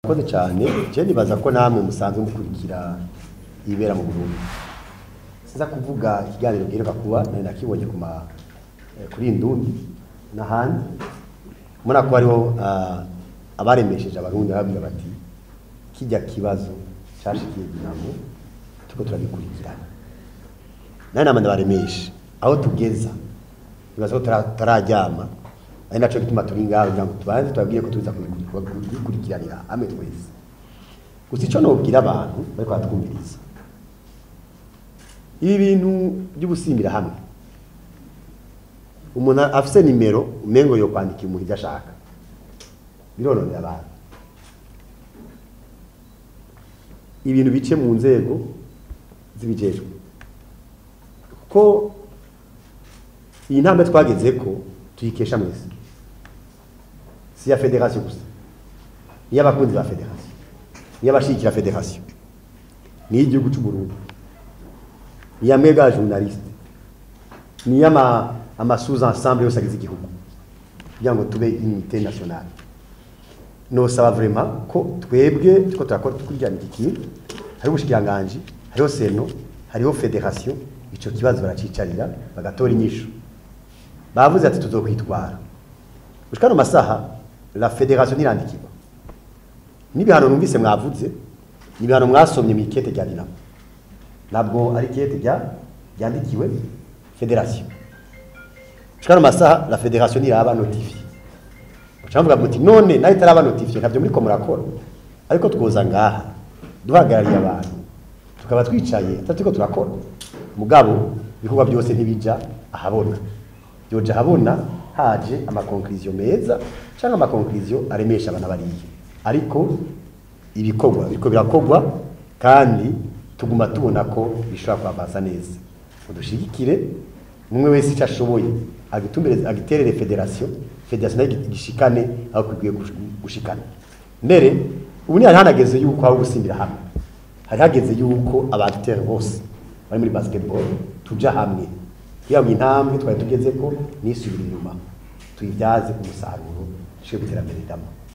Koze cyane je nibaza ko namwe musanzwe mukurikira ibera mu Burundi. Siza kuvuga ikiganiro giheruka kuba nari nakibonye kuri Indundi n'ahandi muna ko ariho abaremesheje abarundi bavuga bati kijya kibazo cyashikiye Dinamo tuko turabikurikirana. Nari namanda baremeshe aho tugeza nibaza ko tarajyama ari naco gituma turi ngaho ngo tubanze tubabwiye ko tuza kubikurikiranira amwe twese. Gusa ico nobwira abantu bari kwatwumviriza ibi bintu by'ubusimbira hamwe umuntu afise nimero umengo yo kwandika umuntu idashaka birononera abantu ibintu bice mu nzego zibijejwe ko iyi ntambwe twageze ko tuyikesha mwese si ya federation gusa ni y'abakunzi ba federation ni y'abashikira federation ni igihugu cy'u Burundi ni ya mega journaliste ni ya ama sous-ensemble yose agize igihugu kugira ngo tube unité nationale. No saba vraiment ko twebwe tuko turakora tukurikirana iki kintu hari ubushikiranganje hariho seno hariho federation ico kibazo baracicarira bagatora inyisho bavuze ati tuzokwitwara ushikano masaha la federation irandikirwa n'ibihano numvise mwavuze n'ibihano mwasomye mu ikete rya Dinamo nabwo ari ikete ryandikiwe federation ushikano masaha la federation iraba notifié ucavuga muti none nayo itaraba notifié ntabyo muri ko murakora ariko twoza ngaha duhagarariye abantu tukaba twicaye atatuko turakora mugabo bikorwa byose ntibija ahabona yoje habona haje amakonklusion meza cyangwa amakonklusion aremesha abana bariye ariko ibikorwa biriko birakogwa kandi tuguma tubona ko bishobora kwabaza neza udushigikire mumwe wese cyashoboye agitumbere agiterere federation igishikane aho kwigiye gushikana mbere ubu ni hanageze yuko aho gusimbira hamwe hari hageze yuko abateri bose bari muri basketball tuja hamwe yawe intambwe twari tugeze ko nisubira inyuma tuyibyaze umusaruro cyo guterambere Dinamo.